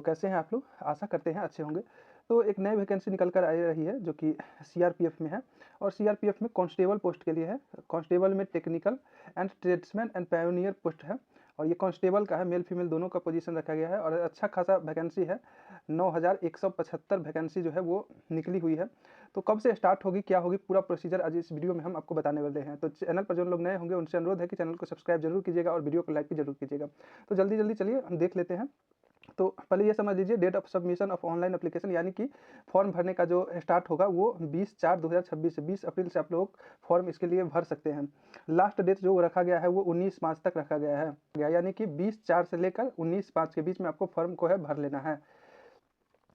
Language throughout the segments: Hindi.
कैसे हैं आप लोग? आशा करते हैं अच्छे होंगे। तो एक नई वैकेंसी निकल कर आ रही है जो कि सीआरपीएफ में है और सीआरपीएफ में कांस्टेबल पोस्ट के लिए है। कांस्टेबल में technical and tradesman and pioneer post है और ये कांस्टेबल का है, मेल फीमेल दोनों का पोजीशन रखा गया है और अच्छा खासा वैकेंसी है। 9175 वैकेंसी जो है वो निकली हुई है। तो कब से स्टार्ट होगी, क्या होगी, पूरा प्रोसीजर आज इस वीडियो में हम आपको बताने वाले हैं। तो चैनल पर जो लोग नए होंगे उनसे अनुरोध है कि चैनल को सब्सक्राइब जरूर कीजिएगा और वीडियो को लाइक भी जरूर कीजिएगा। तो जल्दी जल्दी चलिए हम देख लेते हैं। तो पहले ये समझ लीजिए, date of submission of online application यानी कि फॉर्म भरने का जो स्टार्ट होगा वो 20/4/2026 से 20 अप्रैल से आप लोग फॉर्म इसके लिए भर सकते हैं। लास्ट डेट जो रखा गया है वो 19 मार्च तक रखा गया है, यानी कि 20/4 से लेकर 19 मार्च के बीच में आपको फॉर्म को है भर लेना है।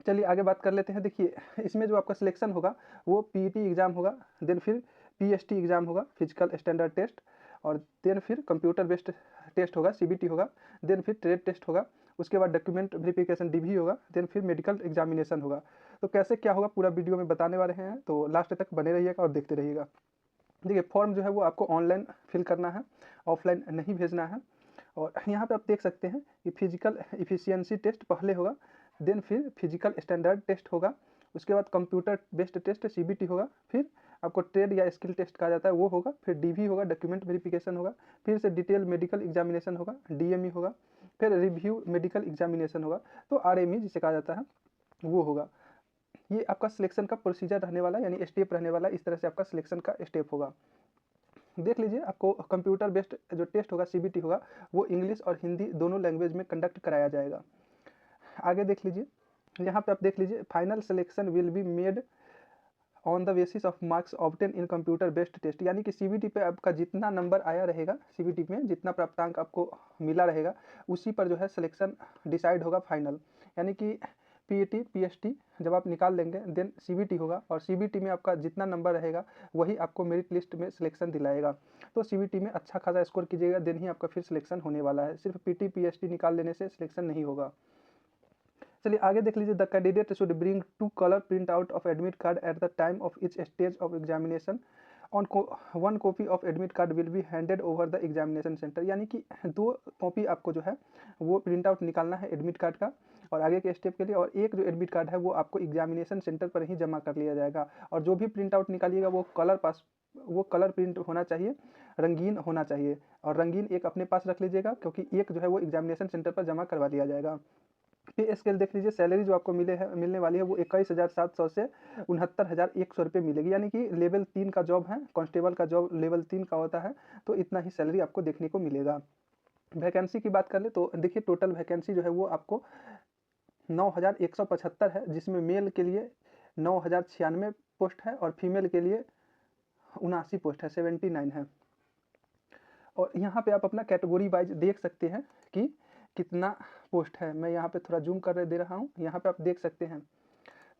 चलिए आगे बात कर लेते हैं। देखिए, इसमें जो आपका सिलेक्शन होगा वो पीईटी एग्ज़ाम होगा, देन फिर पीएसटी एग्ज़ाम होगा, फिजिकल स्टैंडर्ड टेस्ट, और देन फिर कंप्यूटर बेस्ड टेस्ट होगा, सीबीटी होगा, देन फिर ट्रेड टेस्ट होगा, उसके बाद डॉक्यूमेंट वेरिफिकेशन डीवी होगा, देन फिर मेडिकल एग्जामिनेशन होगा। तो कैसे क्या होगा पूरा वीडियो में बताने वाले हैं, तो लास्ट तक बने रहिएगा और देखते रहिएगा। देखिए, फॉर्म जो है वो आपको ऑनलाइन फिल करना है, ऑफलाइन नहीं भेजना है। और यहाँ पे आप देख सकते हैं कि फिजिकल इफिशियंसी टेस्ट पहले होगा, देन फिर फिजिकल स्टैंडर्ड टेस्ट होगा, उसके बाद कंप्यूटर बेस्ड टेस्ट सीबीटी होगा, फिर आपको ट्रेड या स्किल टेस्ट कहा जाता है वो होगा, फिर डीवी होगा, डॉक्यूमेंट वेरिफिकेशन होगा, फिर से डिटेल मेडिकल एग्जामिनेशन होगा, डीएमई होगा, फिर रिव्यू मेडिकल एग्जामिनेशन होगा, तो आरएमई जिसे कहा जाता है वो होगा। ये आपका सिलेक्शन का प्रोसीजर रहने वाला है, यानी स्टेप रहने वाला है। इस तरह से आपका सिलेक्शन का स्टेप होगा। देख लीजिए, आपको कंप्यूटर बेस्ड जो टेस्ट होगा सीबीटी होगा वो इंग्लिश और हिंदी दोनों लैंग्वेज में कंडक्ट कराया जाएगा। आगे देख लीजिए, यहाँ पे आप देख लीजिए, final selection will be made on the basis of marks obtain in computer based test, यानी कि सीबीटी पे आपका जितना नंबर आया रहेगा, सीबीटी में जितना प्राप्तांक आपको मिला रहेगा उसी पर जो है सिलेक्शन डिसाइड होगा फाइनल। यानी कि पीईटी पीएसटी जब आप निकाल लेंगे देन सीबीटी होगा और सीबीटी में आपका जितना नंबर रहेगा वही आपको मेरिट लिस्ट में सिलेक्शन दिलाएगा। तो सीबीटी में अच्छा खासा स्कोर कीजिएगा देन ही आपका फिर सिलेक्शन होने वाला है, सिर्फ पीटी पीएसटी निकाल लेने से सिलेक्शन नहीं होगा। चलिए आगे देख लीजिए, the candidate should bring 2 colour print out of admit card at the time of each stage of examination on 1 copy of admit card will be handed over the examination centre, यानी कि 2 कॉपी आपको जो है वो प्रिंट आउट निकालना है एडमिट कार्ड का और आगे के स्टेप के लिए, और एक जो एडमिट कार्ड है वो आपको एग्जामिनेशन सेंटर पर ही जमा कर लिया जाएगा। और जो भी प्रिंट आउट निकालिएगा वो कलर प्रिंट होना चाहिए, रंगीन होना चाहिए, और रंगीन एक अपने पास रख लीजिएगा क्योंकि एक जो है वो एग्जामिनेशन सेंटर पर जमा करवा लिया जाएगा। पे स्केल देख लीजिए, सैलरी जो आपको मिलने वाली है वो 21,700 से 69,100 रुपये मिलेगी, यानी कि लेवल 3 का जॉब है, कांस्टेबल का जॉब लेवल 3 का होता है, तो इतना ही सैलरी आपको देखने को मिलेगा। वैकेंसी की बात कर ले तो देखिए, टोटल वैकेंसी जो है वो आपको 9175 है, जिसमें मेल के लिए 9096 पोस्ट है और फीमेल के लिए 79 पोस्ट है, 79 है। और यहाँ पे आप अपना कैटेगरी वाइज देख सकते हैं कि कितना पोस्ट है। मैं यहाँ पे थोड़ा जूम कर दे रहा हूँ, यहाँ पे आप देख सकते हैं।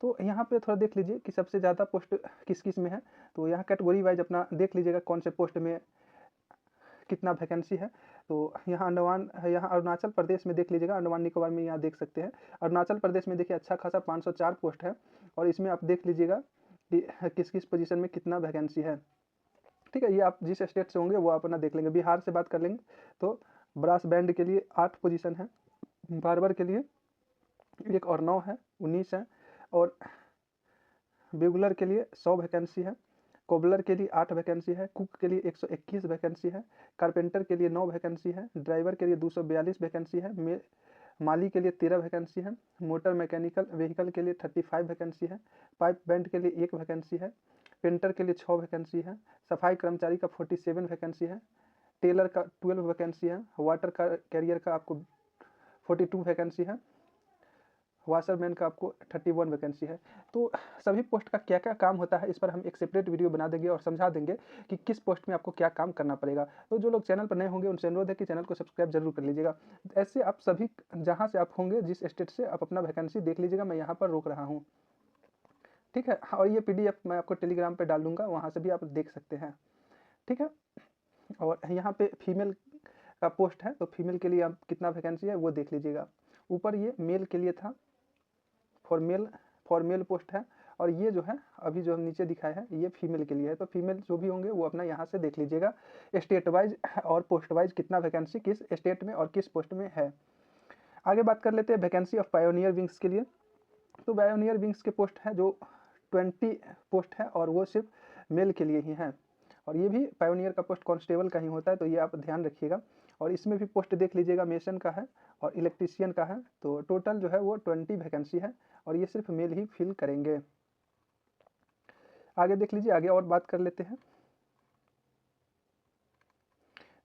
तो यहाँ पे थोड़ा देख लीजिए कि सबसे ज़्यादा पोस्ट किस किस में है। तो यहाँ कैटेगरी वाइज अपना देख लीजिएगा कौन से पोस्ट में कितना वैकेंसी है। तो यहाँ यहाँ अरुणाचल प्रदेश में देख लीजिएगा, अंडमान निकोबार में यहाँ देख सकते हैं। अरुणाचल प्रदेश में देखिए अच्छा खासा 504 पोस्ट है और इसमें आप देख लीजिएगा कि किस किस पोजीशन में कितना वैकेंसी है। ठीक है, ये आप जिस स्टेट से होंगे वो आप अपना देख लेंगे। बिहार से बात कर लेंगे तो ब्रास बैंड के लिए 8 पोजीशन है, बार्बर के लिए 1 और 9 है, 19 है, और ब्यूगलर के लिए 100 वैकेंसी है, कोबलर के लिए 8 वैकेंसी है, कुक के लिए 121 वैकेंसी है, कारपेंटर के लिए 9 वैकेंसी है, ड्राइवर के लिए 242 वैकेंसी है, माली के लिए 13 वैकेंसी है, मोटर मैकेनिकल व्हीकल के लिए 35 वैकेंसी है, पाइप बैंड के लिए 1 वैकेंसी है, पेंटर के लिए 6 वैकेंसी है, सफाई कर्मचारी का 47 वैकेंसी है, टेलर का 12 वैकेंसी है, वाटर का कैरियर का आपको 42 वैकेंसी है, वाशरमैन का आपको 31 वैकेंसी है। तो सभी पोस्ट का क्या क्या काम होता है इस पर हम एक सेपरेट वीडियो बना देंगे और समझा देंगे कि किस पोस्ट में आपको क्या काम करना पड़ेगा। तो जो लोग चैनल पर नए होंगे उनसे अनुरोध है कि चैनल को सब्सक्राइब जरूर कर लीजिएगा। ऐसे आप सभी जहाँ से आप होंगे, जिस स्टेट से, आप अपना वैकेंसी देख लीजिएगा। मैं यहाँ पर रोक रहा हूँ, ठीक है। और ये PDF मैं आपको टेलीग्राम पर डाल दूंगा, वहाँ से भी आप देख सकते हैं, ठीक है। और यहाँ पे फीमेल का पोस्ट है, तो फीमेल के लिए आप कितना वैकेंसी है वो देख लीजिएगा। ऊपर ये मेल के लिए था, फॉर मेल पोस्ट है, और ये जो है अभी जो हम नीचे दिखाए हैं ये फीमेल के लिए है। तो फीमेल जो भी होंगे वो अपना यहाँ से देख लीजिएगा स्टेट वाइज और पोस्ट वाइज कितना वैकेंसी किस स्टेट में और किस पोस्ट में है। आगे बात कर लेते हैं वैकेंसी ऑफ पायोनियर विंग्स के लिए। तो पायोनियर विंग्स के पोस्ट हैं जो 20 पोस्ट है और वो सिर्फ मेल के लिए ही हैं, और ये भी पायोनियर का पोस्ट कांस्टेबल का ही होता है, तो ये आप ध्यान रखिएगा। और इसमें भी पोस्ट देख लीजिएगा, मेसन का है और इलेक्ट्रीशियन का है, तो टोटल जो है वो 20 वैकेंसी है और ये सिर्फ मेल ही फिल करेंगे। आगे देख लीजिए, आगे और बात कर लेते हैं।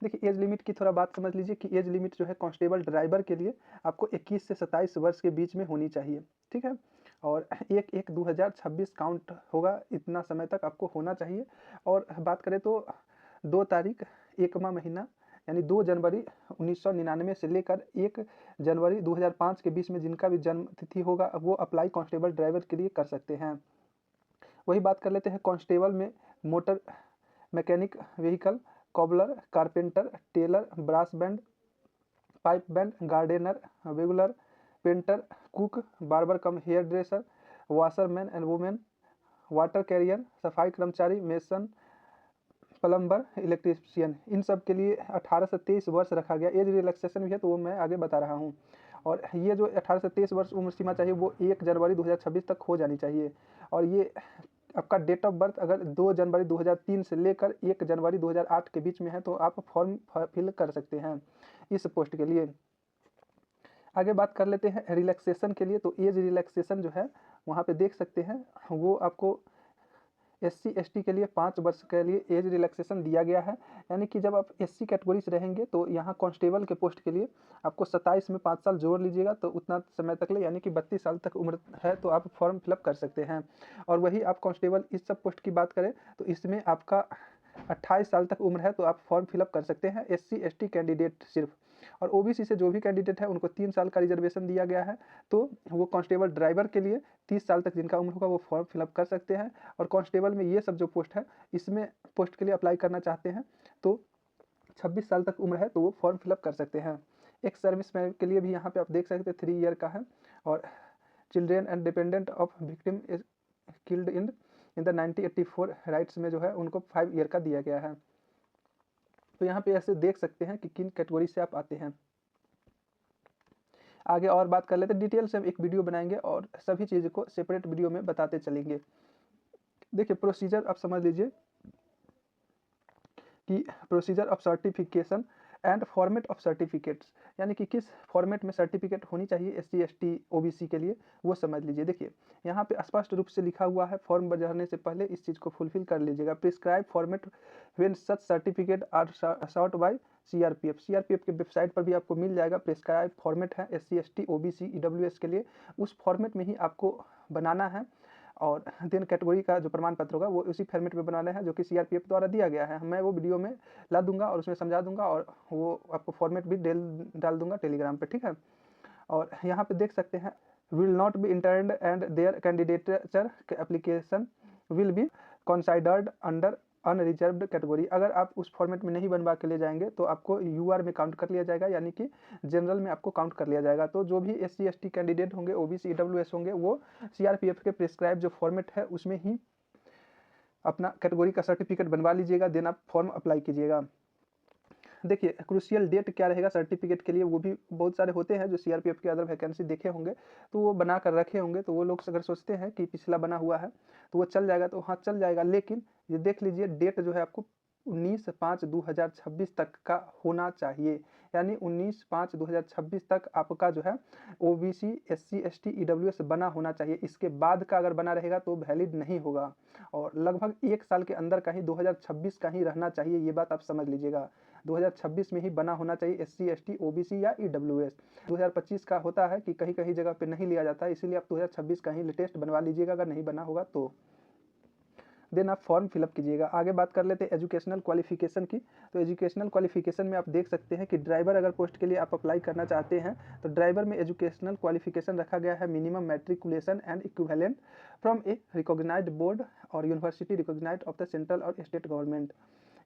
देखिए एज लिमिट की थोड़ा बात समझ लीजिए कि एज लिमिट जो है कांस्टेबल ड्राइवर के लिए आपको 21 से 27 वर्ष के बीच में होनी चाहिए, ठीक है। और 1/1/2026 काउंट होगा, इतना समय तक आपको होना चाहिए। और बात करें तो 2 तारीख 1वां महीना यानी 2 जनवरी 1999 से लेकर 1 जनवरी 2005 के बीच में जिनका भी जन्म तिथि होगा वो अप्लाई कांस्टेबल ड्राइवर के लिए कर सकते हैं। वही बात कर लेते हैं कांस्टेबल में motor mechanic vehicle, cobbler, carpenter, tailor, brass band, pipe band, gardener, bugler, painter, cook, barber cum hairdresser, washerman and women, water carrier, सफाई कर्मचारी, मेसन, प्लम्बर, इलेक्ट्रीशियन, इन सब के लिए 18 से 23 वर्ष रखा गया। एज रिलैक्सेशन भी है तो वो मैं आगे बता रहा हूँ। और ये जो 18 से 23 वर्ष उम्र सीमा चाहिए वो 1 जनवरी 2026 तक हो जानी चाहिए। और ये आपका डेट ऑफ बर्थ अगर 2 जनवरी 2003 से लेकर 1 जनवरी 2008 के बीच में है तो आप फॉर्म फिल कर सकते हैं इस पोस्ट के लिए। आगे बात कर लेते हैं रिलैक्सेशन के लिए। तो एज रिलैक्सेशन जो है वहाँ पे देख सकते हैं वो आपको SC ST के लिए 5 वर्ष के लिए एज रिलैक्सेशन दिया गया है। यानी कि जब आप SC कैटेगरी से रहेंगे तो यहाँ कांस्टेबल के पोस्ट के लिए आपको 27 में 5 साल जोड़ लीजिएगा तो उतना समय तक ले यानी कि 32 साल तक उम्र है तो आप फॉर्म फिलअप कर सकते हैं। और वही आप कांस्टेबल इस सब पोस्ट की बात करें तो इसमें आपका 28 साल तक उम्र है तो आप फॉर्म फिलअप कर सकते हैं SC ST कैंडिडेट सिर्फ। और OBC से जो भी कैंडिडेट है उनको 3 साल का रिजर्वेशन दिया गया है, तो वो कांस्टेबल ड्राइवर के लिए 30 साल तक जिनका उम्र होगा वो फॉर्म फिलअप कर सकते हैं। और कांस्टेबल में ये सब जो पोस्ट है इसमें पोस्ट के लिए अप्लाई करना चाहते हैं तो 26 साल तक उम्र है तो वो फॉर्म फिलअप कर सकते हैं। एक सर्विस मैन के लिए भी यहाँ पे आप देख सकते हैं 3 ईयर का है। और children and dependent of victim is killed in the 1984 rights में जो है उनको 5 ईयर का दिया गया है। तो यहाँ पे ऐसे देख सकते हैं कि किन कैटेगरी से आप आते हैं। आगे और बात कर लेते हैं, डिटेल से हम एक वीडियो बनाएंगे और सभी चीज़ों को सेपरेट वीडियो में बताते चलेंगे। देखिए प्रोसीजर आप समझ लीजिए कि procedure of certification and format of certificates, यानी कि किस फॉर्मेट में सर्टिफिकेट होनी चाहिए SC ST OBC के लिए वो समझ लीजिए। देखिए यहाँ पे स्पष्ट रूप से लिखा हुआ है, फॉर्म भरने से पहले इस चीज़ को फुलफिल कर लीजिएगा। Prescribe format when such certificate are sought by CRPF के वेबसाइट पर भी आपको मिल जाएगा। प्रिस्क्राइब फॉर्मेट है SC ST OBC EWS के लिए, उस फॉर्मेट में ही आपको बनाना है। और देन कैटेगरी का जो प्रमाण पत्र होगा वो उसी फॉर्मेट में बनाना है जो कि CRPF द्वारा दिया गया है। मैं वो वीडियो में ला दूंगा और उसमें समझा दूंगा और वो आपको फॉर्मेट भी डाल दूंगा टेलीग्राम पे, ठीक है। और यहाँ पे देख सकते हैं will not be entered and their candidature application will be considered under unreserved category. अगर आप उस फॉर्मेट में नहीं बनवा के ले जाएंगे तो आपको UR में काउंट कर लिया जाएगा, यानी कि जनरल में आपको काउंट कर लिया जाएगा। तो जो भी SC ST कैंडिडेट होंगे OBC EWS होंगे वो CRPF के प्रिस्क्राइब जो फॉर्मेट है उसमें ही अपना कैटेगरी का सर्टिफिकेट बनवा लीजिएगा, देन आप फॉर्म अप्लाई कीजिएगा। देखिए क्रूशियल डेट क्या रहेगा सर्टिफिकेट के लिए, वो भी बहुत सारे होते हैं जो CRPF के अदर वैकेंसी देखे होंगे तो वो बना कर रखे होंगे। तो वो लोग अगर सोचते हैं कि पिछला बना हुआ है तो वो चल जाएगा, तो हाँ चल जाएगा। लेकिन ये देख लीजिए डेट जो है आपको 19/5/2026 तक का होना चाहिए, यानी 19/5/2026 तक आपका जो है OBC SC ST EWS बना होना चाहिए। इसके बाद का अगर बना रहेगा तो वैलिड नहीं होगा। और लगभग 1 साल के अंदर का ही 2026 का ही रहना चाहिए, ये बात आप समझ लीजिएगा। 2026 में ही बना होना चाहिए SC ST OBC या EWS। 2025 का होता है कि कहीं कहीं जगह पे नहीं लिया जाता है, इसीलिए आप 2026 का ही लेटेस्ट बनवा लीजिएगा अगर नहीं बना होगा तो। देन आप फॉर्म फिलअप कीजिएगा। आगे बात कर लेते हैं एजुकेशनल क्वालिफिकेशन की। तो एजुकेशनल क्वालिफिकेशन में आप देख सकते हैं कि ड्राइवर अगर पोस्ट के लिए आप अप्लाई करना चाहते हैं तो ड्राइवर में एजुकेशनल क्वालिफिकेशन रखा गया है minimum matriculation and equivalent from a recognised board और university recognised of the central और स्टेट गवर्नमेंट,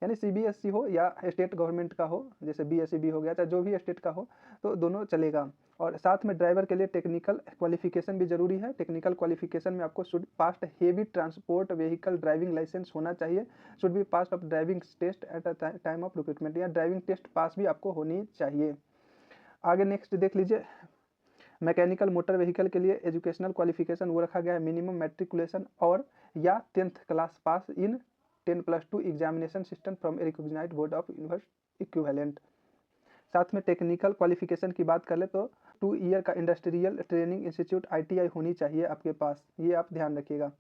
यानी CBSE हो या स्टेट गवर्नमेंट का हो, जैसे BSEB हो गया, चाहे जो भी स्टेट का हो तो दोनों चलेगा। और साथ में ड्राइवर के लिए टेक्निकल क्वालिफिकेशन भी जरूरी है। टेक्निकल क्वालिफिकेशन में आपको should past heavy transport vehicle driving licence होना चाहिए, should be pass of driving test at a time of recruitment, या ड्राइविंग टेस्ट पास भी आपको होनी चाहिए। आगे नेक्स्ट देख लीजिए मैकेनिकल मोटर व्हीकल के लिए एजुकेशनल क्वालिफिकेशन वो रखा गया है मिनिमम मैट्रिकुलेशन और या 10th class pass in 10+2 examination system from a recognised board of university equivalent. साथ में टेक्निकल क्वालिफिकेशन की बात कर ले तो 2 ईयर का इंडस्ट्रियल ट्रेनिंग इंस्टीट्यूट ITI होनी चाहिए आपके पास, ये आप ध्यान रखिएगा।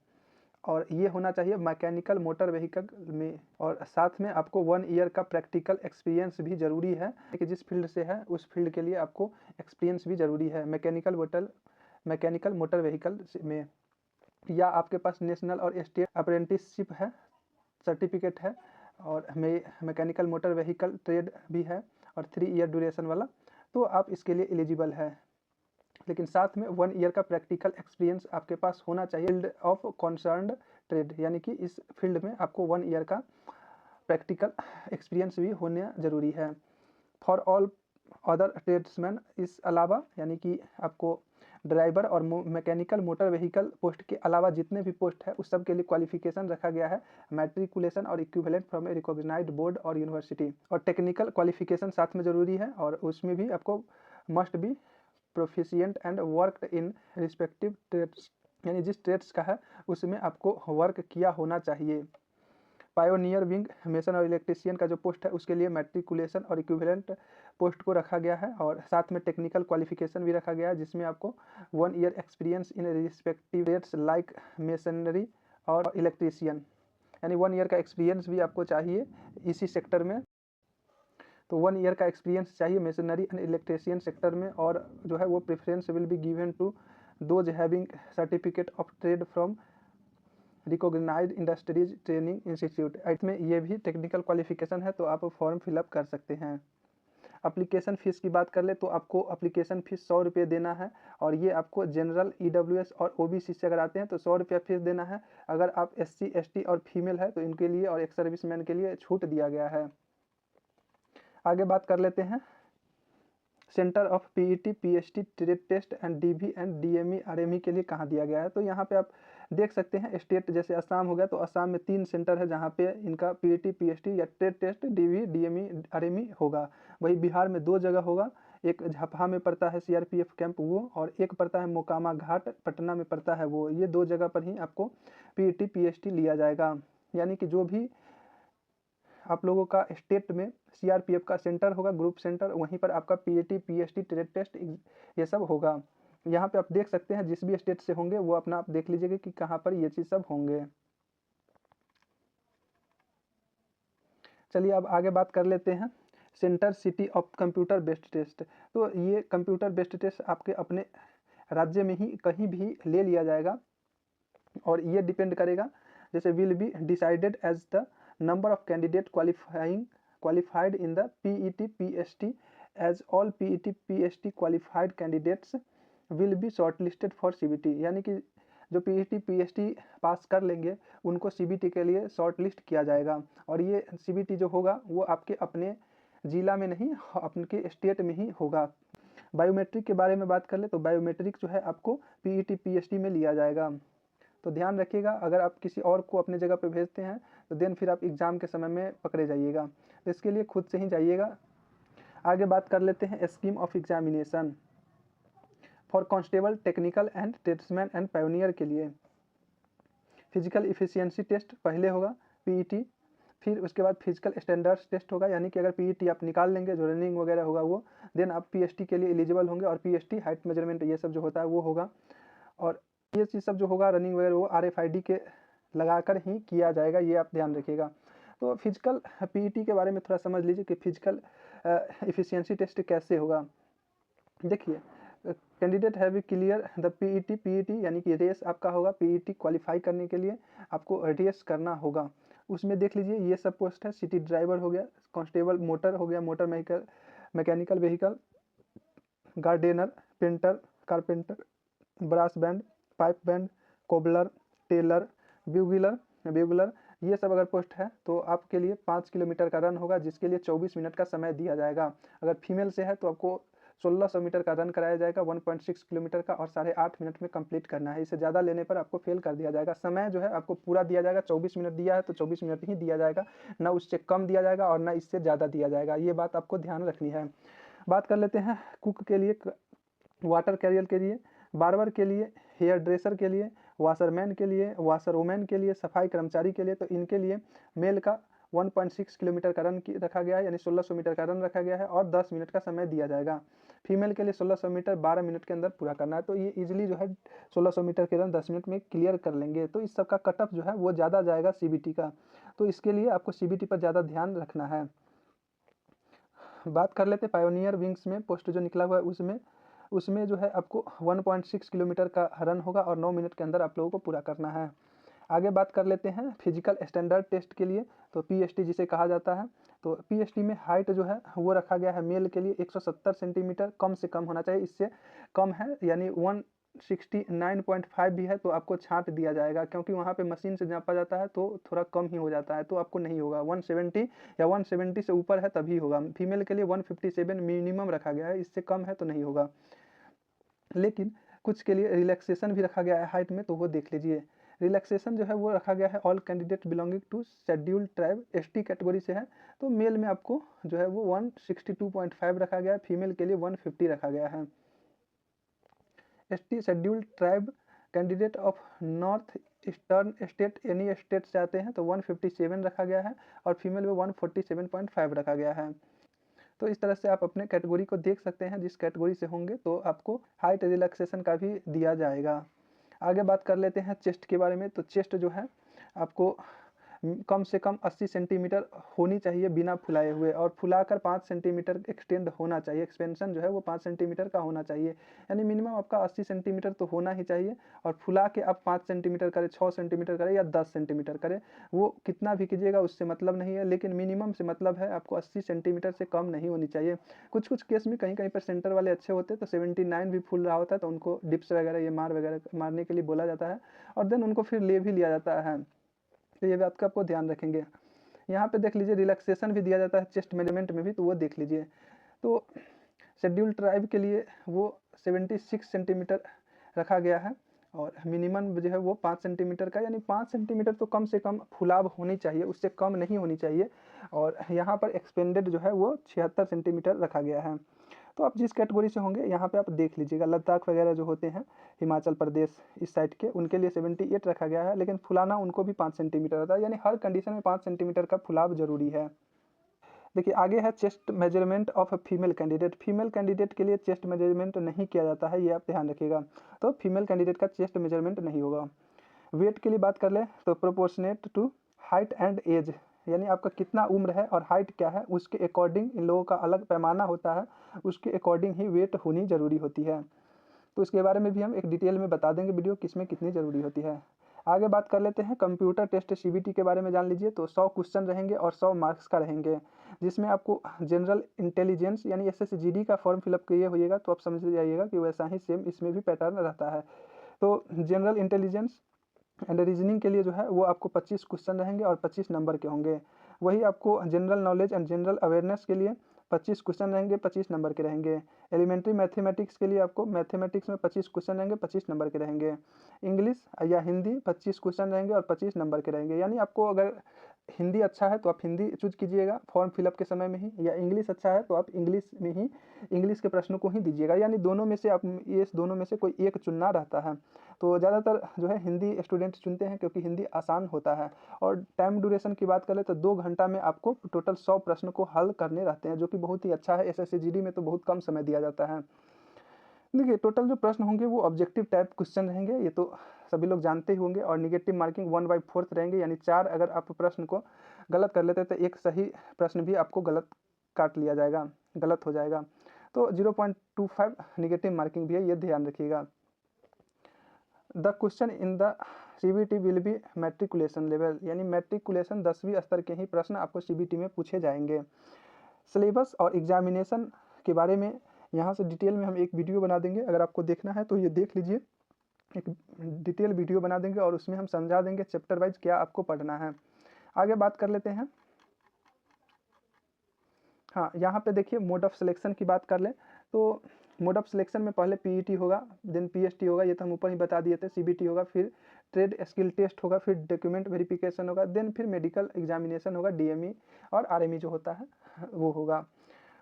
और ये होना चाहिए मैकेनिकल मोटर व्हीकल में, और साथ में आपको 1 ईयर का प्रैक्टिकल एक्सपीरियंस भी ज़रूरी है कि जिस फील्ड से है उस फील्ड के लिए आपको एक्सपीरियंस भी ज़रूरी है मैकेनिकल मोटर व्हीकल में। या आपके पास नेशनल और स्टेट अप्रेंटिसशिप है सर्टिफिकेट है, और मैकेनिकल मोटर व्हीकल ट्रेड भी है और 3 ईयर ड्यूरेशन वाला, तो आप इसके लिए एलिजिबल है। लेकिन साथ में 1 ईयर का प्रैक्टिकल एक्सपीरियंस आपके पास होना चाहिए फील्ड ऑफ कंसर्न्ड ट्रेड, यानी कि इस फील्ड में आपको 1 ईयर का प्रैक्टिकल एक्सपीरियंस भी होना ज़रूरी है। फॉर ऑल अदर ट्रेड्समैन, इस अलावा यानी कि आपको ड्राइवर और मैकेनिकल मोटर व्हीकल पोस्ट के अलावा जितने भी पोस्ट है उस सब के लिए क्वालिफिकेशन रखा गया है मैट्रिकुलेशन और equivalent from a recognised board और यूनिवर्सिटी। और टेक्निकल क्वालिफिकेशन साथ में ज़रूरी है, और उसमें भी आपको must be proficient and worked in respective trades, यानी जिस ट्रेड्स का है उसमें आपको वर्क किया होना चाहिए। पायोनियर विंग मेसन और इलेक्ट्रीशियन का जो पोस्ट है उसके लिए मैट्रिकुलेशन और इक्विवेलेंट पोस्ट को रखा गया है, और साथ में टेक्निकल क्वालिफिकेशन भी रखा गया है जिसमें आपको 1 year experience in respective trades like masonry और इलेक्ट्रीशियन, यानी 1 ईयर का एक्सपीरियंस भी आपको चाहिए इसी सेक्टर में। तो 1 ईयर का एक्सपीरियंस चाहिए मेसनरी एंड इलेक्ट्रीशियन सेक्टर में, और जो है वो preference will be given to those having certificate of trade from recognised industries training institute. इसमें ये भी टेक्निकल क्वालिफिकेशन है, तो आप फॉर्म फिलअप कर सकते हैं। एप्लीकेशन फ़ीस की बात कर ले तो आपको एप्लीकेशन फ़ीस 100 रुपये देना है, और ये आपको जनरल EWS और OBC से अगर आते हैं तो 100 रुपया फीस देना है। अगर आप SC ST और फीमेल है तो इनके लिए और एक सर्विसमैन के लिए छूट दिया गया है। आगे बात कर लेते हैं centre of PET PST trade test and DV and DME RME के लिए कहाँ दिया गया है। तो यहाँ पे आप देख सकते हैं स्टेट जैसे असम हो गया तो असम में 3 सेंटर है जहाँ पे इनका PET PST या trade test DV DME RME होगा। वही बिहार में 2 जगह होगा, एक झापा में पड़ता है CRPF कैंप वो, और एक पड़ता है मोकामा घाट पटना में पड़ता है वो। ये 2 जगह पर ही आपको PET PST लिया जाएगा, यानी कि जो भी आप लोगों का स्टेट में CRPF का सेंटर होगा ग्रुप सेंटर, वहीं पर आपका PET PST ट्रेड टेस्ट ये सब होगा। यहाँ पे आप देख सकते हैं जिस भी स्टेट से होंगे वो अपना आप देख लीजिएगा कि कहाँ पर ये चीज़ सब होंगे। चलिए अब आगे बात कर लेते हैं centre city of computer based test. तो ये कंप्यूटर बेस्ड टेस्ट आपके अपने राज्य में ही कहीं भी ले लिया जाएगा, और ये डिपेंड करेगा जैसे will be decided as the number of candidate qualified in the PET PST as all PET PST qualified candidates will be shortlisted for CBT, यानी कि जो PET PST पास कर लेंगे उनको CBT के लिए शॉर्टलिस्ट किया जाएगा। और ये CBT जो होगा वो आपके अपने ज़िला में नहीं आपके स्टेट में ही होगा। बायोमेट्रिक के बारे में बात कर ले तो बायोमेट्रिक जो है आपको PET PST में लिया जाएगा। तो ध्यान रखिएगा अगर आप किसी और को अपने जगह पे भेजते हैं तो देन फिर आप एग्ज़ाम के समय में पकड़े जाइएगा, तो इसके लिए खुद से ही जाइएगा। आगे बात कर लेते हैं scheme of examination for constable technical and tradesman and pioneer के लिए। फिजिकल इफिशियंसी टेस्ट पहले होगा PET, फिर उसके बाद फिजिकल स्टैंडर्ड्स टेस्ट होगा, यानी कि अगर PET आप निकाल लेंगे जो रनिंग वगैरह होगा वो, देन आप PST के लिए एलिजिबल होंगे, और PST हाइट मेजरमेंट ये सब जो होता है वो होगा। और ये चीज़ सब जो होगा रनिंग वगैरह वो RFID के लगाकर ही किया जाएगा, ये आप ध्यान रखिएगा। तो फिजिकल PET के बारे में थोड़ा समझ लीजिए कि फिजिकल इफिशियंसी टेस्ट कैसे होगा। देखिए candidate have clear the PET यानी कि रेस आपका होगा PET क्वालिफाई करने के लिए आपको रेस करना होगा। उसमें देख लीजिए ये सब पोस्ट है, सिटी ड्राइवर हो गया, कांस्टेबल मोटर हो गया, motor mechanical vehicle, gardener, painter, carpenter, brass band, pipe band, cobbler, tailor, bugler, ये सब अगर पोस्ट है तो आपके लिए 5 किलोमीटर का रन होगा जिसके लिए 24 मिनट का समय दिया जाएगा। अगर फीमेल से है तो आपको 1600 मीटर का रन कराया जाएगा 1.6 किलोमीटर का, और 8.5 मिनट में कंप्लीट करना है। इससे ज़्यादा लेने पर आपको फेल कर दिया जाएगा। समय जो है आपको पूरा दिया जाएगा, 24 मिनट दिया है तो 24 मिनट ही दिया जाएगा, ना उससे कम दिया जाएगा और ना इससे ज़्यादा दिया जाएगा। ये बात आपको ध्यान रखनी है। बात कर लेते हैं कुक के लिए वाटर कैरियर के लिए, बार्बर के लिए, हेयर ड्रेसर के लिए, वाशरमैन के लिए, वाशरवोमैन के लिए, सफाई कर्मचारी के लिए। तो इनके लिए मेल का 1.6 किलोमीटर का रन रखा गया है, यानी 1600 मीटर का रन रखा गया है और 10 मिनट का समय दिया जाएगा। फीमेल के लिए 1600 मीटर 12 मिनट के अंदर पूरा करना है। तो ये इजीली जो है 1600 मीटर के रन 10 मिनट में क्लियर कर लेंगे। तो इस सब का कटअप जो है वो ज़्यादा जाएगा सीबीटी का, तो इसके लिए आपको सीबीटी पर ज़्यादा ध्यान रखना है। बात कर लेते पायोनियर विंग्स में पोस्ट जो निकला हुआ है उसमें जो है आपको 1.6 किलोमीटर का रन होगा और 9 मिनट के अंदर आप लोगों को पूरा करना है। आगे बात कर लेते हैं फिजिकल स्टैंडर्ड टेस्ट के लिए, तो पीएसटी जिसे कहा जाता है। तो पीएसटी में हाइट जो है वो रखा गया है मेल के लिए 170 सेंटीमीटर कम से कम होना चाहिए, इससे कम है यानी 169.5 भी है तो आपको छांट दिया जाएगा, क्योंकि वहाँ पे मशीन से नापा जाता है तो थोड़ा कम ही हो जाता है, तो आपको नहीं होगा। 170 या 170 से ऊपर है तभी होगा। फीमेल के लिए 157 मिनिमम रखा गया है, इससे कम है तो नहीं होगा। लेकिन कुछ के लिए रिलैक्सेशन भी रखा गया है हाइट में, तो वो देख लीजिए। रिलैक्सेशन जो है वो रखा गया है all candidate belonging to scheduled tribe ST category से है, तो मेल में आपको जो है वो 162.5 रखा गया है, फीमेल के लिए 150 रखा गया है। ST scheduled tribe candidate of north eastern state any state से आते हैं तो 157 रखा गया है और फीमेल में 147.5 रखा गया है। तो इस तरह से आप अपने कैटेगरी को देख सकते हैं, जिस कैटेगरी से होंगे तो आपको हाइट रिलैक्सेशन का भी दिया जाएगा। आगे बात कर लेते हैं चेस्ट के बारे में। तो चेस्ट जो है आपको कम से कम 80 सेंटीमीटर होनी चाहिए बिना फुलाए हुए, और फुलाकर 5 सेंटीमीटर एक्सटेंड होना चाहिए। एक्सपेंशन जो है वो 5 सेंटीमीटर का होना चाहिए, यानी मिनिमम आपका 80 सेंटीमीटर तो होना ही चाहिए। और फुला के आप 5 सेंटीमीटर करें, 6 सेंटीमीटर करें या 10 सेंटीमीटर करें, वो कितना भी कीजिएगा उससे मतलब नहीं है, लेकिन मिनिमम से मतलब है आपको 80 सेंटीमीटर से कम नहीं होनी चाहिए। कुछ कुछ केस में कहीं कहीं पर सेंटर वाले अच्छे होते हैं तो 79 भी फुल रहा होता है, तो उनको डिप्स वगैरह ये मारने के लिए बोला जाता है और देन उनको फिर ले भी लिया जाता है। तो ये बात का आपको ध्यान रखेंगे। यहाँ पे देख लीजिए रिलैक्सेशन भी दिया जाता है चेस्ट मेजरमेंट में भी, तो वो देख लीजिए। तो शेड्यूल ट्राइब के लिए वो 76 सेंटीमीटर रखा गया है और मिनिमम जो है वो 5 सेंटीमीटर का, यानी 5 सेंटीमीटर तो कम से कम फुलाव होनी चाहिए, उससे कम नहीं होनी चाहिए। और यहाँ पर एक्सपेंडेड जो है वो 76 सेंटीमीटर रखा गया है। तो आप जिस कैटेगरी से होंगे यहाँ पे आप देख लीजिएगा। लद्दाख वगैरह जो होते हैं हिमाचल प्रदेश इस साइड के, उनके लिए 78 रखा गया है, लेकिन फुलाना उनको भी 5 सेंटीमीटर रहता है, यानी हर कंडीशन में 5 सेंटीमीटर का फुलाव जरूरी है। देखिए आगे है chest measurement of female candidate. Female candidate के लिए चेस्ट मेजरमेंट नहीं किया जाता है, ये आप ध्यान रखिएगा। तो फीमेल कैंडिडेट का चेस्ट मेजरमेंट नहीं होगा। वेट के लिए बात कर ले तो proportionate to height and age, यानी आपका कितना उम्र है और हाइट क्या है उसके अकॉर्डिंग इन लोगों का अलग पैमाना होता है, उसके अकॉर्डिंग ही वेट होनी ज़रूरी होती है। तो इसके बारे में भी हम एक डिटेल में बता देंगे वीडियो किसमें कितनी ज़रूरी होती है। आगे बात कर लेते हैं कंप्यूटर टेस्ट सीबीटी के बारे में जान लीजिए। तो 100 क्वेश्चन रहेंगे और 100 मार्क्स का रहेंगे, जिसमें आपको जनरल इंटेलिजेंस यानी एसएसजीडी का फॉर्म फिलअप किए होइएगा, तो आप समझ जाइएगा कि वैसा ही सेम इसमें भी पैटर्न रहता है। तो जनरल इंटेलिजेंस एंड रीजनिंग के लिए जो है वो आपको 25 क्वेश्चन रहेंगे और 25 नंबर के होंगे। वही आपको general knowledge and general awareness के लिए 25 क्वेश्चन रहेंगे, 25 नंबर के रहेंगे। एलिमेंट्री मैथमेटिक्स के लिए आपको मैथमेटिक्स में 25 क्वेश्चन रहेंगे, 25 नंबर के रहेंगे। इंग्लिश या हिंदी 25 क्वेश्चन रहेंगे और 25 नंबर के रहेंगे, यानी आपको अगर हिंदी अच्छा है तो आप हिंदी चूज कीजिएगा फॉर्म फिलअप के समय में ही, या इंग्लिश अच्छा है तो आप इंग्लिश में ही इंग्लिश के प्रश्नों को ही दीजिएगा, यानी दोनों में से आप ये दोनों में से कोई एक चुनना रहता है। तो ज़्यादातर जो है हिंदी स्टूडेंट चुनते हैं क्योंकि हिंदी आसान होता है। और टाइम ड्यूरेशन की बात करें तो 2 घंटा में आपको टोटल 100 प्रश्न को हल करने रहते हैं, जो कि बहुत ही अच्छा है। एसएससीजीडी में तो बहुत कम समय दिया जाता है। देखिए टोटल जो प्रश्न होंगे वो ऑब्जेक्टिव टाइप क्वेश्चन रहेंगे, ये तो सभी लोग जानते ही होंगे। और निगेटिव मार्किंग 1/4 रहेंगे, यानी 4 अगर आप प्रश्न को गलत कर लेते हैं तो एक सही प्रश्न भी आपको गलत काट लिया जाएगा, गलत हो जाएगा। तो 0.25 निगेटिव मार्किंग भी है, ये ध्यान रखिएगा। The question in the CBT will be matriculation level, यानी मैट्रिकुलेशन 10वीं स्तर के ही प्रश्न आपको सीबीटी में पूछे जाएंगे। सिलेबस और एग्जामिनेशन के बारे में यहाँ से डिटेल में हम एक वीडियो बना देंगे, अगर आपको देखना है तो ये देख लीजिए। एक डिटेल वीडियो बना देंगे और उसमें हम समझा देंगे चैप्टर वाइज क्या आपको पढ़ना है। आगे बात कर लेते हैं। हाँ यहाँ पे देखिए मोड ऑफ सिलेक्शन की बात कर लें तो मोड ऑफ सिलेक्शन में पहले पीईटी होगा, देन पीएसटी होगा, ये तो हम ऊपर ही बता दिए थे। सीबीटी होगा, फिर ट्रेड स्किल टेस्ट होगा, फिर डॉक्यूमेंट वेरिफिकेशन होगा, देन फिर मेडिकल एग्जामिनेशन होगा, डीएमई और आरएमई जो होता है वो होगा।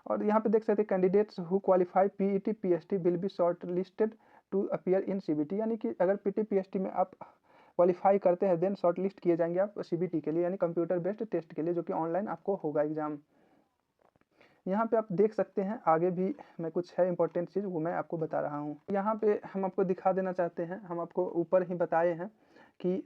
और यहाँ पे देख सकते हैं candidates who qualify PET PST will be short listed to appear in CBT, यानी कि अगर पीटी पीएसटी में आप क्वालिफाई करते हैं देन शॉर्ट लिस्ट किए जाएंगे आप सीबीटी के लिए, यानी कंप्यूटर बेस्ड टेस्ट के लिए, जो कि ऑनलाइन आपको होगा एग्जाम। यहाँ पे आप देख सकते हैं आगे भी मैं कुछ है इंपॉर्टेंट चीज़ वो मैं आपको बता रहा हूँ। यहाँ पे हम आपको दिखा देना चाहते हैं, हम आपको ऊपर ही बताए हैं कि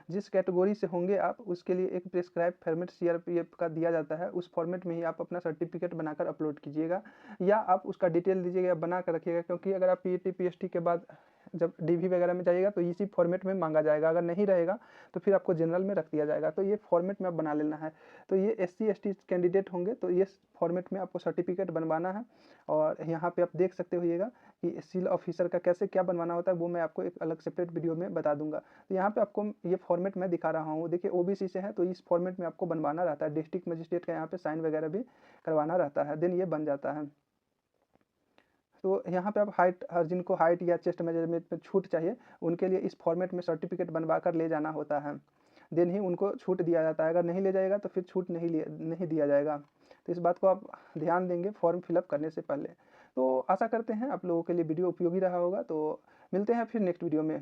जिस कैटेगरी से होंगे आप उसके लिए एक प्रिस्क्राइब फॉर्मेट सीआरपीएफ का दिया जाता है, उस फॉर्मेट में ही आप अपना सर्टिफिकेट बनाकर अपलोड कीजिएगा, या आप उसका डिटेल दीजिएगा या बना कर रखिएगा, क्योंकि अगर आप पीईटी पीएसटी के बाद जब डीवी वगैरह में जाइएगा तो इसी फॉर्मेट में मांगा जाएगा, अगर नहीं रहेगा तो फिर आपको जनरल में रख दिया जाएगा। तो ये फॉर्मेट में आप बना लेना है। तो ये एससी एसटी कैंडिडेट होंगे तो ये फॉर्मेट में आपको सर्टिफिकेट बनवाना है। और यहाँ पे आप देख सकते होइएगा कि सील ऑफिसर का कैसे क्या बनवाना होता है, वो मैं आपको एक अलग सेपरेट वीडियो में बता दूंगा। तो यहाँ पे आपको ये फॉर्मेट मैं दिखा रहा हूँ, देखिए ओबीसी से है तो इस फॉर्मेट में आपको बनवाना रहता है, डिस्ट्रिक्ट मजिस्ट्रेट का यहाँ पे साइन वगैरह भी करवाना रहता है, देन ये बन जाता है। तो यहाँ पे आप हाइट, जिनको हाइट या चेस्ट मेजरमेंट में छूट चाहिए उनके लिए इस फॉर्मेट में सर्टिफिकेट बनवा कर ले जाना होता है, देन ही उनको छूट दिया जाता है। अगर नहीं ले जाएगा तो फिर छूट नहीं दिया जाएगा। तो इस बात को आप ध्यान देंगे फॉर्म फिलअप करने से पहले। तो आशा करते हैं आप लोगों के लिए वीडियो उपयोगी रहा होगा। तो मिलते हैं फिर नेक्स्ट वीडियो में।